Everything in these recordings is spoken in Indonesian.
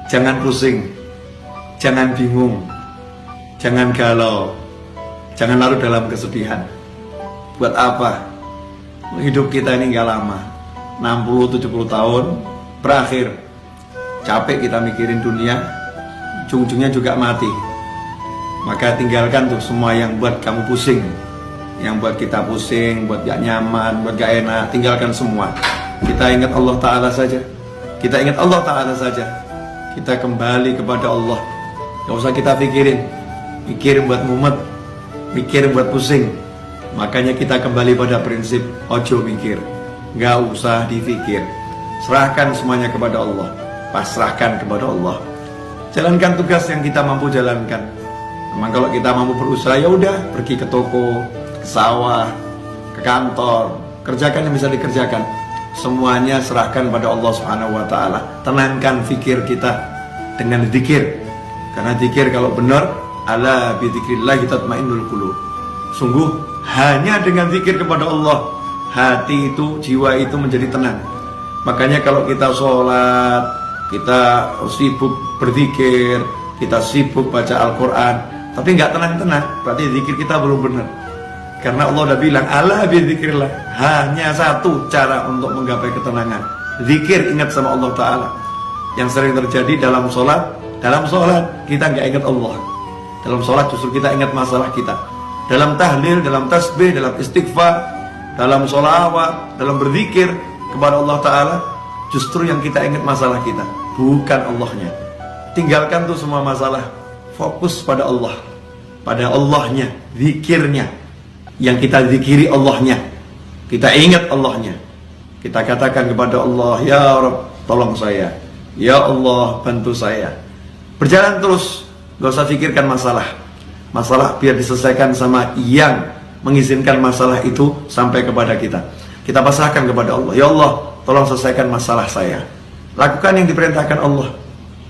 Jangan pusing, jangan bingung, jangan galau, jangan larut dalam kesedihan. Buat apa? Hidup kita ini gak lama, 60-70 tahun berakhir. Capek kita mikirin dunia, ujung-ujungnya juga mati. Maka tinggalkan tuh semua yang buat kamu pusing, yang buat kita pusing, buat gak nyaman, buat gak enak. Tinggalkan semua. Kita ingat Allah Ta'ala saja. Kita ingat Allah Ta'ala saja. Kita kembali kepada Allah. Gak usah kita pikirin, mikir buat mumet, mikir buat pusing. Makanya kita kembali pada prinsip ojo mikir, gak usah dipikir. Serahkan semuanya kepada Allah, pasrahkan kepada Allah. Jalankan tugas yang kita mampu jalankan. Memang kalau kita mampu berusaha, ya udah, pergi ke toko, ke sawah, ke kantor, kerjakan yang bisa dikerjakan. Semuanya serahkan pada Allah Subhanahu wa Ta'ala. Tenangkan fikir kita dengan zikir. Karena zikir kalau benar, ala bi dzikrillah tatmainnul qulub. Sungguh hanya dengan zikir kepada Allah, hati itu, jiwa itu menjadi tenang. Makanya kalau kita sholat, kita sibuk berzikir, kita sibuk baca Al-Quran, tapi nggak tenang-tenang, berarti zikir kita belum benar. Karena Allah udah bilang, ala bidzikrillah, hanya satu cara untuk menggapai ketenangan, zikir, ingat sama Allah Ta'ala. Yang sering terjadi dalam sholat kita nggak ingat Allah. Dalam sholat justru kita ingat masalah kita. Dalam tahlil, dalam tasbih, dalam istighfar, dalam sholawat, dalam berzikir kepada Allah Ta'ala, justru yang kita ingat masalah kita, bukan Allahnya. Tinggalkan tuh semua masalah, fokus pada Allah, pada Allahnya, zikirnya. Yang kita zikiri Allahnya, kita ingat Allahnya. Kita katakan kepada Allah, ya Rabb, tolong saya, ya Allah, bantu saya. Berjalan terus, gak usah pikirkan masalah. Masalah biar diselesaikan sama yang mengizinkan masalah itu sampai kepada kita. Kita pasrahkan kepada Allah, ya Allah, tolong selesaikan masalah saya. Lakukan yang diperintahkan Allah.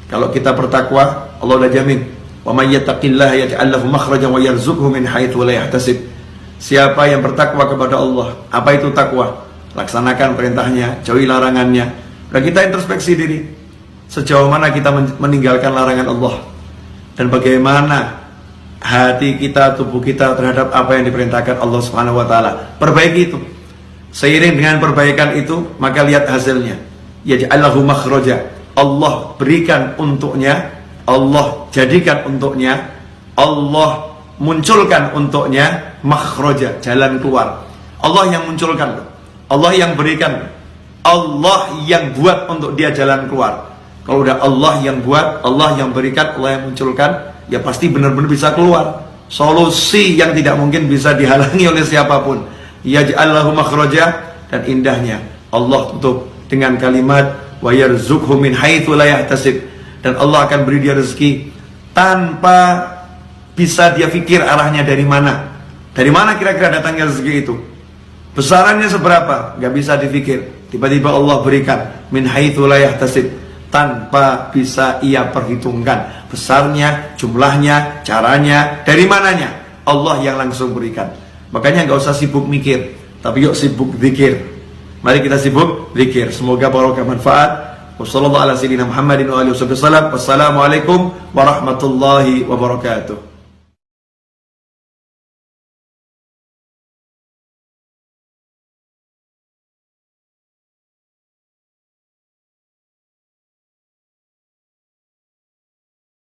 Kalau kita bertakwa, Allah udah jamin, wa may yattaqillaha yaj'al lahu makhrajan wa yarzuqhu min haitsu la yahtasib. Siapa yang bertakwa kepada Allah, apa itu takwa? Laksanakan perintahnya, jauhi larangannya. Dan kita introspeksi diri, sejauh mana kita meninggalkan larangan Allah, dan bagaimana hati kita, tubuh kita terhadap apa yang diperintahkan Allah Subhanahu wa Ta'ala. Perbaiki itu. Seiring dengan perbaikan itu, maka lihat hasilnya. Yaj'allahu makhraja. Allah berikan untuknya, Allah jadikan untuknya, Allah munculkan untuknya makhraja, jalan keluar. Allah yang munculkan, Allah yang berikan, Allah yang buat untuk dia jalan keluar. Kalau udah Allah yang buat, Allah yang berikan, Allah yang munculkan, ya pasti benar-benar bisa keluar. Solusi yang tidak mungkin bisa dihalangi oleh siapapun. Yaj'allahu makhraja, dan indahnya Allah tutup dengan kalimat wa yarzuqhu min haitsu la yahtasib, dan Allah akan beri dia rezeki tanpa bisa dia pikir arahnya dari mana. Dari mana kira-kira datangnya rezeki itu? Besarannya seberapa? Gak bisa dipikir. Tiba-tiba Allah berikan min haitsu la yahtasib, tanpa bisa ia perhitungkan besarnya, jumlahnya, caranya, dari mananya. Allah yang langsung berikan. Makanya gak usah sibuk mikir, tapi yuk sibuk zikir. Mari kita sibuk zikir. Semoga barokah manfaat. Wassalamualaikum warahmatullahi wabarakatuh.